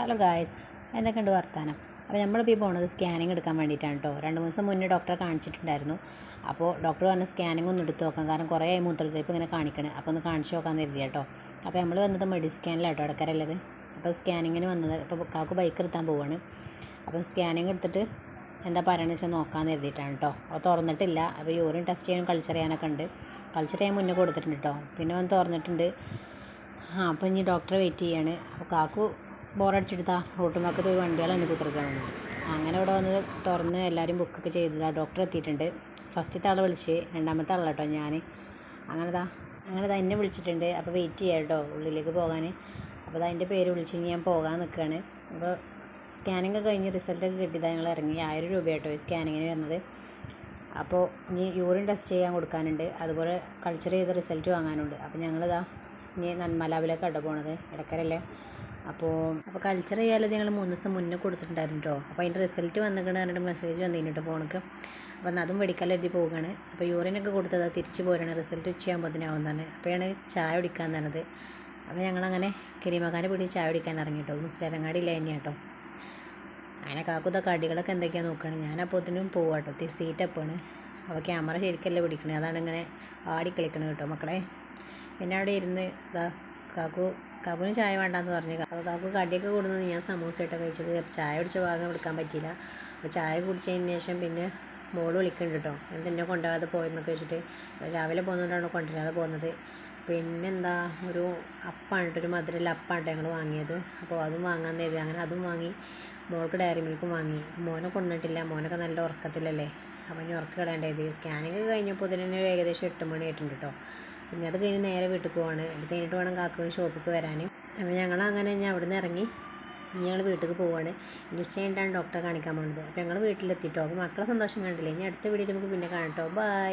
Hello guys, എന്തൊക്കെയുണ്ട് വർത്താനം? അപ്പോൾ നമ്മളിപ്പോൾ പോകുന്നത് സ്കാനിങ് എടുക്കാൻ വേണ്ടിയിട്ടാണ് കേട്ടോ. 2-3 ദിവസം മുന്നേ ഡോക്ടറെ കാണിച്ചിട്ടുണ്ടായിരുന്നു. അപ്പോൾ ഡോക്ടർ പറഞ്ഞ സ്കാനിങ് ഒന്ന് എടുത്ത് നോക്കാം, കാരണം കുറേ മൂത്രത്തിപ്പ് ഇങ്ങനെ കാണിക്കണേ, അപ്പോൾ ഒന്ന് കാണിച്ച് നോക്കാൻ കരുതി കേട്ടോ. അപ്പോൾ നമ്മൾ വന്നത് മെഡിസ്കാനിലാട്ടോ, ഇടക്കരല്ലത്. അപ്പോൾ സ്കാനിങ്ങിന് വന്നത്, ഇപ്പോൾ കാക്കു ബൈക്ക് എടുത്താൻ പോവുകയാണ്. അപ്പോൾ സ്കാനിങ് എടുത്തിട്ട് എന്താ പറയണമെന്ന് വെച്ചാൽ നോക്കാൻ കരുതിയിട്ടാണ് കേട്ടോ. അത് തുറന്നിട്ടില്ല. അപ്പോൾ യൂറിൻ ടെസ്റ്റ് ചെയ്യാനും കൾച്ചർ ചെയ്യാനൊക്കെ ഉണ്ട്. കൾച്ചർ ചെയ്യാൻ മുന്നേ കൊടുത്തിട്ടുണ്ട് കേട്ടോ. പിന്നെ ഒന്ന് തുറന്നിട്ടുണ്ട്. അപ്പോൾ ഇനി ഡോക്ടറെ വെയിറ്റ് ചെയ്യാണ്. അപ്പോൾ കാക്കു ബോറടിച്ചെടുത്താൽ റോട്ടുമാക്കത്ത് പോയി വണ്ടികളെന്നെ കുത്തിരിക്കുകയാണ്. അങ്ങനെ ഇവിടെ വന്ന് തുറന്ന് എല്ലാവരും ബുക്കൊക്കെ ചെയ്തതാണ്. ഡോക്ടർ എത്തിയിട്ടുണ്ട്. ഫസ്റ്റത്തെ ആളെ വിളിച്ച്, രണ്ടാമത്തെ ആളെ കേട്ടോ ഞാൻ. അങ്ങനെതാ എന്നെ വിളിച്ചിട്ടുണ്ട്. അപ്പോൾ വെയിറ്റ് ചെയ്യാം കേട്ടോ ഉള്ളിലേക്ക് പോകാൻ. അപ്പോൾ അതിൻ്റെ പേര് വിളിച്ച് ഞാൻ പോകാൻ നിൽക്കുകയാണ്. അപ്പോൾ സ്കാനിങ് കഴിഞ്ഞ് റിസൾട്ടൊക്കെ കിട്ടിയതാണ്. ഞങ്ങൾ ഇറങ്ങി 1000 രൂപ കേട്ടോ ഈ സ്കാനിങ്ങിന് വരുന്നത്. അപ്പോൾ ഇനി യൂറിൻ ടെസ്റ്റ് ചെയ്യാൻ കൊടുക്കാനുണ്ട്, അതുപോലെ കൾച്ചർ ചെയ്ത റിസൾട്ട് വാങ്ങാനുണ്ട്. അപ്പോൾ ഞങ്ങളിതാ ഇനി നന്മലാവിലേക്ക് കേട്ടോ പോണത്, ഇടക്കരല്ലേ. അപ്പോൾ കൾച്ചർ ചെയ്യാതെ ഞങ്ങൾ 3 ദിവസം മുന്നേ കൊടുത്തിട്ടുണ്ടായിരുന്നു കേട്ടോ. അപ്പോൾ അതിൻ്റെ റിസൾട്ട് വന്നിട്ട് പറഞ്ഞിട്ട് മെസ്സേജ് വന്നിരുന്നു കേട്ടോ ഫോണിക്ക്. അപ്പോൾ അതും മെഡിക്കലെഴുതി പോവുകയാണ്. അപ്പോൾ യൂറിനൊക്കെ കൊടുത്തത് തിരിച്ച് പോരുകയാണ്. റിസൾട്ട് ഉച്ചയാകുമ്പോഴത്തേനാവുന്നതാണ്. അപ്പോഴാണ് ചായ കുടിക്കാൻ തന്നത്. അപ്പോൾ ഞങ്ങളങ്ങനെ കരീമക്കാൻ്റെ പിടി ചായ കുടിക്കാൻ ഇറങ്ങി കേട്ടോ. മുസ്ലിരങ്ങാടിയില്ല തന്നെയാണ് കേട്ടോ. അങ്ങനെ കാക്കുത കടികളൊക്കെ എന്തൊക്കെയാണ് നോക്കുകയാണ്. ഞാനപ്പോഴത്തേനും പോവാം കേട്ടോ. സീറ്റപ്പാണ്. അപ്പോൾ ക്യാമറ ശരിക്കല്ലേ പിടിക്കണേ, അതാണ് ഇങ്ങനെ ആടിക്കളിക്കണത് കേട്ടോ മക്കളെ. പിന്നെ അവിടെ ഇരുന്ന് കാക്കുവിന് ചായ വേണ്ടാന്ന് പറഞ്ഞു. അപ്പോൾ കാക്കു കടിയൊക്കെ കൊടുന്നത് ഞാൻ സമൂസയായിട്ടാണ് കഴിച്ചത്. ചായ കുടിച്ച ഭാഗം എടുക്കാൻ പറ്റിയില്ല. അപ്പോൾ ചായ കുടിച്ചതിന് ശേഷം പിന്നെ മോള് വിളിക്കുന്നുണ്ട് കേട്ടോ, എന്തെന്നെ കൊണ്ടുപോകാതെ പോയെന്നൊക്കെ വെച്ചിട്ട്. രാവിലെ പോകുന്നതുകൊണ്ടാണ് കൊണ്ടുവരാതെ പോകുന്നത്. പിന്നെന്താ, ഒരു അപ്പാണ് കേട്ടോ, ഒരു മധുരമുള്ള അപ്പാണ് ഞങ്ങൾ വാങ്ങിയത്. അപ്പോൾ അതും വാങ്ങാൻ തരുത്. അങ്ങനെ അതും വാങ്ങി. മോൾക്ക് ഡയറി മിൽക്കും വാങ്ങി. മോനെ കൊണ്ടിട്ടില്ല, മോനൊക്കെ നല്ല ഉറക്കത്തിലല്ലേ. അപ്പോൾ ഇനി ഉറക്കം കളയേണ്ടത്. സ്കാനിങ് കഴിഞ്ഞപ്പോൾ തന്നെ ഏകദേശം 8 മണി ആയിട്ടുണ്ട് കേട്ടോ. പിന്നെ അത് കഴിഞ്ഞ് നേരെ വീട്ടിൽ പോവാണ്. അത് കഴിഞ്ഞിട്ട് വേണം കാക്കുവിന് ഷോപ്പിൽ വരാൻ. അപ്പോൾ ഞങ്ങളങ്ങനെ ഞാൻ അവിടെ നിന്ന് ഇറങ്ങി ഞങ്ങൾ വീട്ടിൽ പോവാണ്. ഉച്ച കഴിഞ്ഞിട്ടാണ് ഡോക്ടറെ കാണിക്കാൻ പോകുന്നത്. അപ്പോൾ ഞങ്ങൾ വീട്ടിലെത്തിയിട്ടോ. അപ്പോൾ മക്കളെ സന്തോഷം കണ്ടില്ലേ. ഇനി അടുത്ത വീഡിയോയിൽ നമുക്ക് പിന്നെ കാണാം കേട്ടോ. ബൈ.